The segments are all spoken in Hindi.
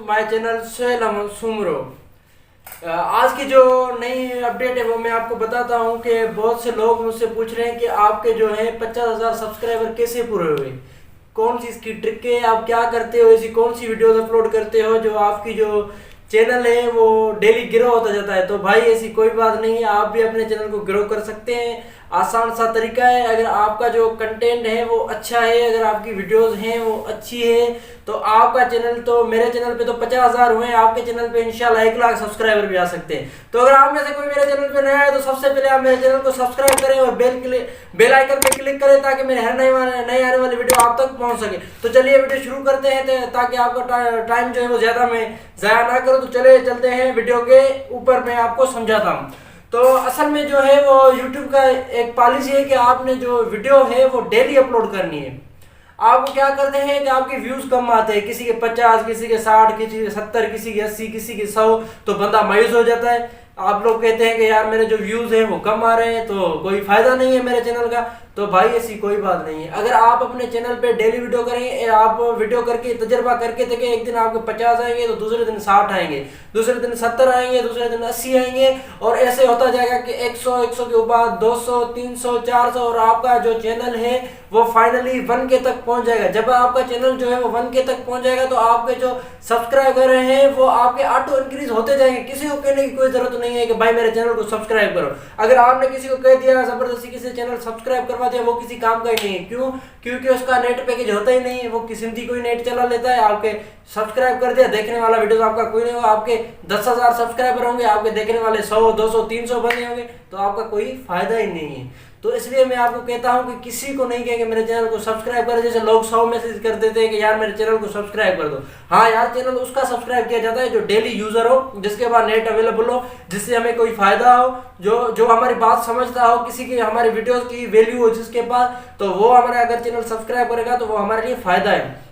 My channel Sohail Ahmed Soomro. आज की जो नई अपडेट है वो मैं आपको बताता हूँ कि बहुत से लोग मुझसे पूछ रहे हैं कि आपके जो है 50,000 सब्सक्राइबर कैसे पूरे हुए, कौन सी इसकी ट्रिक है, आप क्या करते हो, ऐसी कौन सी वीडियोस अपलोड करते हो जो आपकी जो चैनल है वो डेली ग्रो होता जाता है। तो भाई ऐसी कोई बात नहीं है, आप भी अपने चैनल को ग्रो कर सकते हैं। आसान सा तरीका है, अगर आपका जो कंटेंट है वो अच्छा है, अगर आपकी वीडियोस हैं वो अच्छी है तो आपका चैनल, तो मेरे चैनल पे तो 50,000 हुए हैं, आपके चैनल पे इंशाल्लाह 1 लाख सब्सक्राइबर भी आ सकते हैं। तो अगर आप में से कोई मेरे चैनल पे नया है तो सबसे पहले आप मेरे चैनल को सब्सक्राइब करें और बेल आइकन पे क्लिक करें ताकि मेरे हर नई आने वाली वीडियो आप तक पहुंच सके। तो चलिए वीडियो शुरू करते हैं ताकि आपका टाइम जो है वो ज्यादा मैं ज़ाया ना करूँ। तो चलिए चलते हैं वीडियो के ऊपर, मैं आपको समझाता हूँ। तो असल में जो है वो YouTube का एक पॉलिसी है कि आपने जो वीडियो है वो डेली अपलोड करनी है। आप क्या करते हैं कि आपके व्यूज कम आते हैं, किसी के 50, किसी के 60, किसी के 70, किसी के 80, किसी के 100, तो बंदा मायूस हो जाता है। आप लोग कहते हैं कि यार मेरे जो व्यूज हैं वो कम आ रहे हैं तो कोई फायदा नहीं है मेरे चैनल का। तो भाई ऐसी कोई बात नहीं है, अगर आप अपने चैनल पे डेली वीडियो करेंगे, आप वीडियो करके तजर्बा करके देखें, एक दिन आपके 50 आएंगे तो दूसरे दिन 60 आएंगे, दूसरे दिन 70 आएंगे, दूसरे दिन 80 आएंगे, और ऐसे होता जाएगा कि 100 के ऊपर 200, 300, 400, और आपका जो चैनल है वो फाइनली 1K तक पहुंच जाएगा। जब आपका चैनल जो है वो 1K तक पहुंच जाएगा तो आपके जो सब्सक्राइबर हैं वो आपके ऑटो इंक्रीज होते जाएंगे। किसी को कहने की कोई जरूरत नहीं है कि भाई मेरे चैनल को सब्सक्राइब करो। अगर आपने किसी को कह दिया जबरदस्ती किसी चैनल सब्सक्राइब करवा दिया, वो किसी काम का ही नहीं है। क्यों? क्योंकि उसका नेट पैकेज होता ही नहीं है, वो किसी हिंदी कोई नेट चला लेता है। आपके सब्सक्राइब कर दिया, देखने वाला वीडियो आपका कोई नहीं होगा। आपके 10,000 सब्सक्राइबर होंगे, आपके देखने वाले 100, 200, 300 बने होंगे, तो आपका कोई फायदा ही नहीं है। तो इसलिए मैं आपको कहता हूं कि किसी को नहीं कहेंगे मेरे चैनल को सब्सक्राइब करें। जैसे लोग 100 मैसेज कर देते हैं कि यार मेरे चैनल को सब्सक्राइब कर दो। हाँ यार, चैनल उसका सब्सक्राइब किया जाता है जो डेली यूजर हो, जिसके पास नेट अवेलेबल हो, जिससे हमें कोई फायदा हो, जो हमारी बात समझता हो, किसी की हमारी वीडियोस की वैल्यू हो जिसके पास, तो वो हमारा अगर चैनल सब्सक्राइब करेगा तो वो हमारे लिए फायदा है।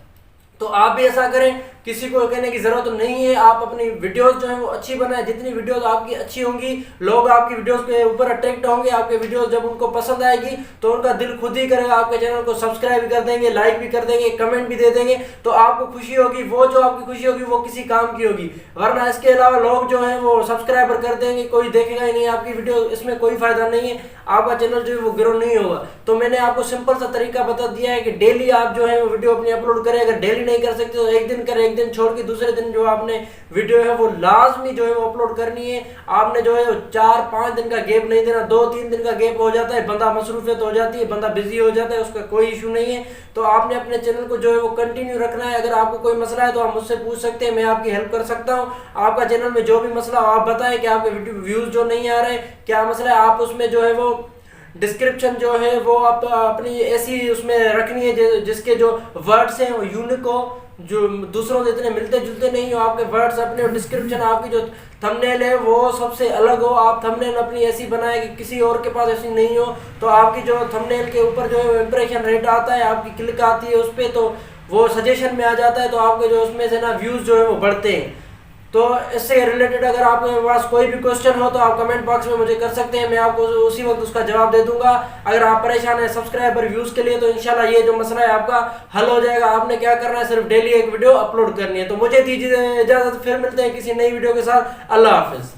तो आप भी ऐसा करें, किसी को कहने की जरूरत नहीं है। आप अपनी वीडियोस जो है वो अच्छी बनाएं। जितनी वीडियोस आपकी अच्छी होंगी, लोग आपकी वीडियोस के ऊपर अट्रैक्ट होंगे। आपके वीडियोस जब उनको पसंद आएगी तो उनका दिल खुद ही करेगा, आपके चैनल को सब्सक्राइब भी कर देंगे, लाइक भी कर देंगे, कमेंट भी दे देंगे। तो आपको खुशी होगी, वो जो आपकी खुशी होगी वो किसी काम की होगी। वरना इसके अलावा लोग जो है वो सब्सक्राइबर कर देंगे, कोई देखेगा ही नहीं आपकी वीडियो, इसमें कोई फायदा नहीं है, आपका चैनल जो है वो ग्रो नहीं होगा। तो मैंने आपको सिंपल सा तरीका बता दिया है कि डेली आप जो है वो वीडियो अपनी अपलोड करें। अगर डेली नहीं कर सकते तो एक दिन करें, एक दिन छोड़ के दूसरे दिन जो आपने वीडियो है वो लाजमी जो है वो अपलोड करनी है। आपने जो है 4-5 दिन का गैप नहीं देना। 2-3 दिन का गैप हो जाता है, बंदा मसरूफियत हो जाती है, बंदा बिजी हो जाता है, उसका कोई इशू नहीं है। तो आपने अपने चैनल को जो है वो कंटिन्यू रखना है। अगर आपको कोई मसला है तो आप मुझसे पूछ सकते हैं, मैं आपकी हेल्प कर सकता हूँ। आपका चैनल में जो भी मसला हो आप बताएं कि आपके वीडियो व्यूज जो नहीं आ रहे, क्या मसला है, आप उसमें जो है वो डिस्क्रिप्शन जो है वो आप अपनी ऐसी उसमें रखनी है जिसके जो वर्ड्स हैं वो यूनिक हो, जो दूसरों से इतने मिलते जुलते नहीं हो। आपके वर्ड्स अपने डिस्क्रिप्शन, आपकी जो थंबनेल है वो सबसे अलग हो। आप थंबनेल अपनी ऐसी बनाए कि किसी और के पास ऐसी नहीं हो। तो आपकी जो थंबनेल के ऊपर जो है इंप्रेशन रेट आता है, आपकी क्लिक आती है उस पर, तो वो सजेशन में आ जाता है, तो आपके जो उसमें से ना व्यूज जो है वो बढ़ते हैं। तो इससे रिलेटेड अगर आपके पास कोई भी क्वेश्चन हो तो आप कमेंट बॉक्स में मुझे कर सकते हैं, मैं आपको उसी वक्त उसका जवाब दे दूंगा। अगर आप परेशान हैं सब्सक्राइबर व्यूज के लिए तो इंशाल्लाह ये जो मसला है आपका हल हो जाएगा। आपने क्या करना है, सिर्फ डेली एक वीडियो अपलोड करनी है। तो मुझे दीजिए इजाजत, फिर मिलते हैं किसी नई वीडियो के साथ। अल्लाह हाफिज।